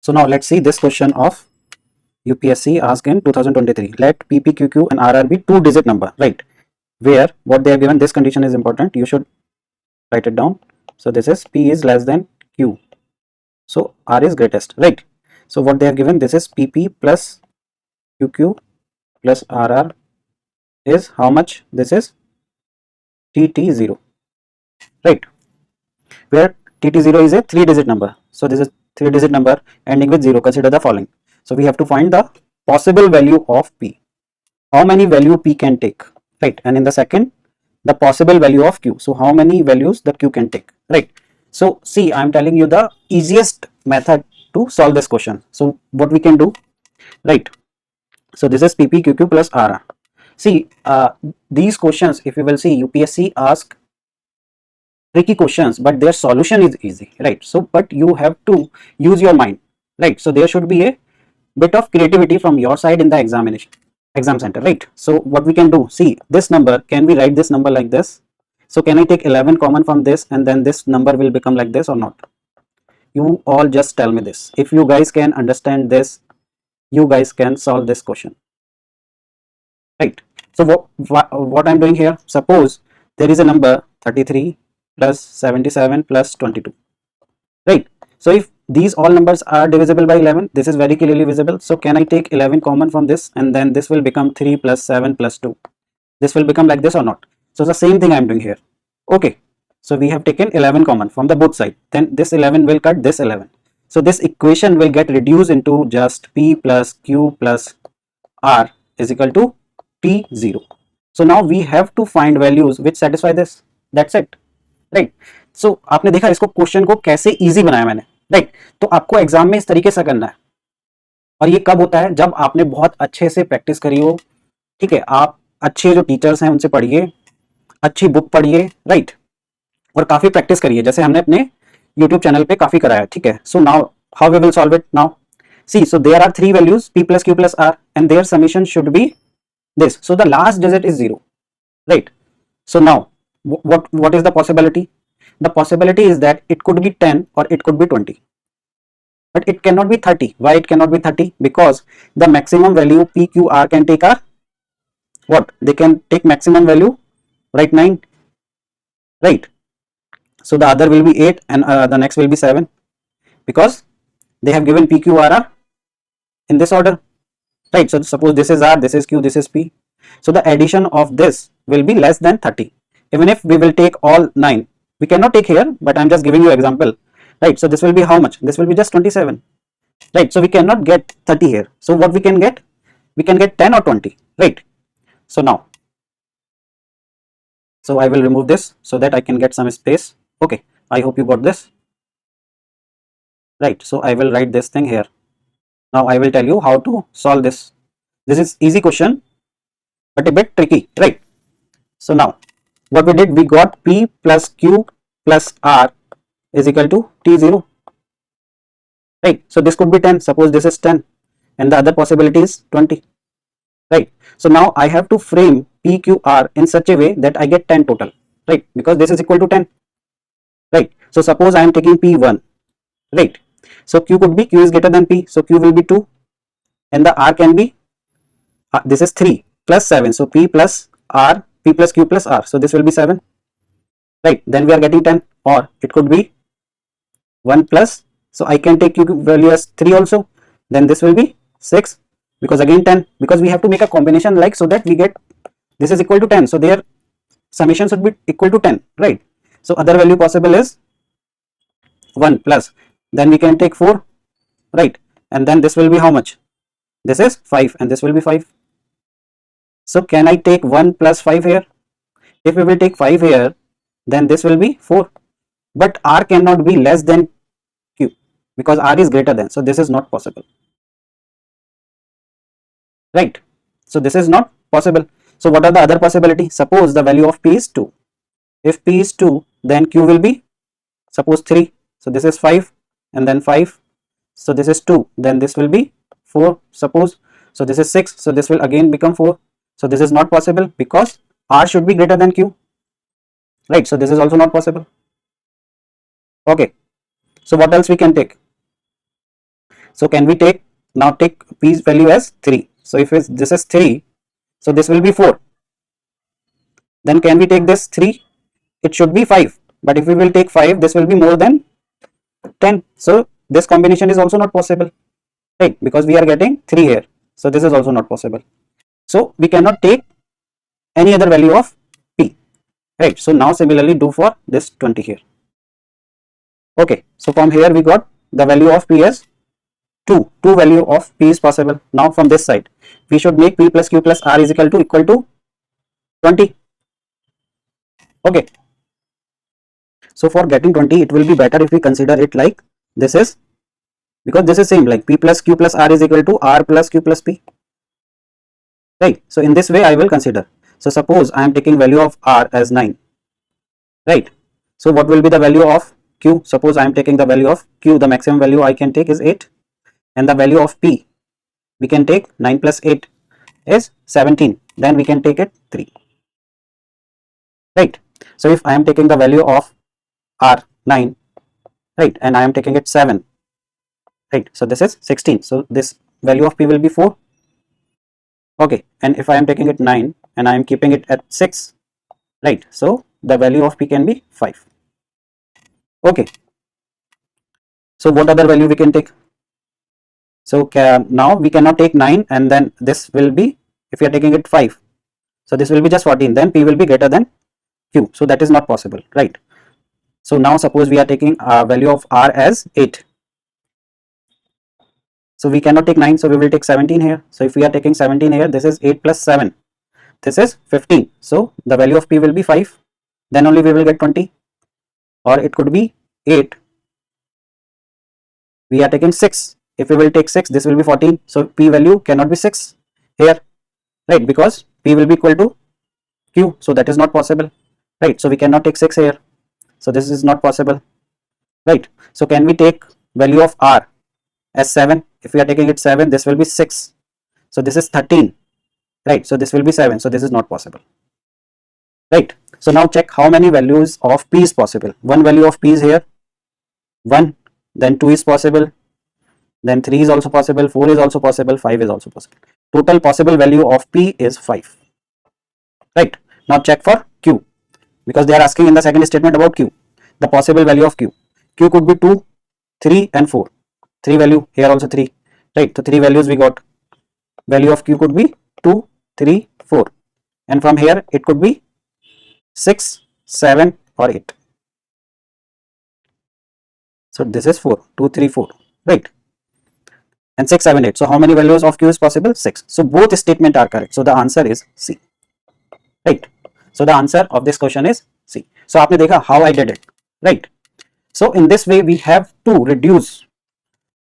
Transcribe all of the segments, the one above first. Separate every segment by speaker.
Speaker 1: So now let's see this question of UPSC asked in 2023. Let PPQQ and RR be two-digit number, right? Where what they have given, this condition is important. You should write it down. So this is P is less than Q. So R is greatest, right? So what they have given, this is PP plus QQ plus RR is how much? This is tt0, right? Where tt0 is a three-digit number. So this is three-digit number ending with 0. Consider the following. So we have to find the possible value of P. How many value P can take, right? And in the second, the possible value of Q. So how many values the Q can take, right? So see, I'm telling you the easiest method to solve this question. So what we can do, right? So this is PPQQ plus RR. See, these questions, if you will see, UPSC ask tricky questions, but their solution is easy, right? So, but you have to use your mind, right? So there should be a bit of creativity from your side in the exam center, right? So what we can do, see this number, can we write this number like this? So can I take 11 common from this and then this number will become like this or not? You all just tell me this. If you guys can understand this, you guys can solve this question, right? So what I'm doing here, suppose there is a number 33 plus 77 plus 22, right? So if these all numbers are divisible by 11, this is very clearly visible. So can I take 11 common from this and then this will become 3 plus 7 plus 2. This will become like this or not? So the same thing I am doing here. Okay. So we have taken 11 common from the both side. Then this 11 will cut this 11. So this equation will get reduced into just P plus Q plus R is equal to T0. So now we have to find values which satisfy this. That's it. Right so आपने देखा इसको question को कैसे easy बनाया मैंने, right? तो आपको exam में इस तरीके से करना है और ये कब होता है? जब आपने बहुत अच्छे से प्रैक्टिस करी हो, ठीक है? आप अच्छे जो टीचर्स हैं उनसे पढ़िए, अच्छी बुक पढ़िए, राइट? और काफी प्रैक्टिस करिए, जैसे हमने अपने यूट्यूब चैनल पे काफी कराया, ठीक है? So now how we will solve it now? See, so there are three values P plus Q plus R and their summation should be this. So the last digit is 0, right? So now what is the possibility? The possibility is that it could be 10 or it could be 20, but it cannot be 30. Why it cannot be 30? Because the maximum value PQR can take are what? They can take maximum value, right? 9, right? So the other will be 8 and the next will be 7 because they have given PQR in this order, right? So suppose this is R, this is Q, this is P. So the addition of this will be less than 30. Even if we will take all 9, we cannot take here, but I'm just giving you example, right? So this will be how much? This will be just 27, right? So we cannot get 30 here. So what we can get? We can get 10 or 20, right? So now, so I will remove this so that I can get some space. Okay, I hope you got this, right? So I will write this thing here. Now I will tell you how to solve this. This is easy question, but a bit tricky, right? So now what we did, we got P plus Q plus R is equal to T0, right? So this could be 10, suppose this is 10 and the other possibility is 20, right? So now I have to frame PQR in such a way that I get 10 total, right? Because this is equal to 10, right? So suppose I am taking P1, right? So Q could be, Q is greater than P, so Q will be 2 and the R can be, this is 3 plus 7, so P plus R, P plus Q plus R, so this will be 7, right? Then we are getting 10, or it could be 1 plus, so I can take Q value as 3 also, then this will be 6 because again 10, because we have to make a combination like so that we get this is equal to 10, so their summation should be equal to 10, right? So other value possible is 1 plus, then we can take 4, right? And then this will be how much? This is 5 and this will be 5. So can I take 1 plus 5 here? If we will take 5 here, then this will be 4. But R cannot be less than Q because R is greater than. So this is not possible, right? So this is not possible. So what are the other possibilities? Suppose the value of P is 2. If P is 2, then Q will be, suppose 3. So this is 5 and then 5. So this is 2. Then this will be 4, suppose. So this is 6. So this will again become 4. So this is not possible because R should be greater than Q, right? So this is also not possible. Okay. So what else we can take? So can we take now take P's value as 3? So if this is 3, so this will be 4. Then can we take this 3? It should be 5. But if we will take 5, this will be more than 10. So this combination is also not possible, right? Because we are getting 3 here. So this is also not possible. So we cannot take any other value of P, right? So now similarly do for this 20 here. Okay, so from here we got the value of P as 2 value of P is possible. Now from this side we should make P plus Q plus R is equal to 20. Okay, so for getting 20 it will be better if we consider it like this is, because this is same like P plus Q plus R is equal to R plus Q plus P, right? So in this way I will consider. So suppose I am taking value of R as 9, right? So what will be the value of Q? Suppose I am taking the value of Q, the maximum value I can take is 8, and the value of P we can take 9 plus 8 is 17, then we can take it 3, right? So if I am taking the value of R 9, right, and I am taking it 7, right, so this is 16, so this value of P will be 4. Okay, and if I am taking it 9 and I am keeping it at 6, right, so the value of P can be 5. Okay, so what other value we can take? So now we cannot take 9 and then this will be, if we are taking it 5, so this will be just 14, then P will be greater than Q, so that is not possible, right? So now suppose we are taking value of R as 8, so we cannot take 9, so we will take 17 here. So if we are taking 17 here, this is 8 plus 7, this is 15, so the value of P will be 5, then only we will get 20. Or it could be 8, we are taking 6, if we will take 6, this will be 14, so P value cannot be 6 here, right, because P will be equal to Q, so that is not possible, right? So we cannot take 6 here, so this is not possible, right? So can we take value of R as 7? If we are taking it 7, this will be 6, so this is 13, right? So this will be 7, so this is not possible, right? So now check how many values of P is possible. One value of P is here 1, then 2 is possible, then 3 is also possible, 4 is also possible, 5 is also possible. Total possible value of P is 5, right? Now check for Q, because they are asking in the second statement about Q, the possible value of Q. Q could be 2, 3 and 4, 3 value, here also 3, right? So 3 values we got. Value of Q could be 2, 3, 4, and from here it could be 6, 7 or 8. So this is 4, 2, 3, 4, right? And 6, 7, 8. So how many values of Q is possible? 6. So both statements are correct. So the answer is C, right? So the answer of this question is C. So आपने देखा how I did it, right? So in this way we have to reduce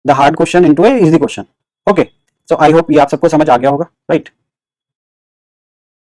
Speaker 1: the hard question into a easy question. Okay. So I hope ये आप सबको समझ आ गया होगा, right?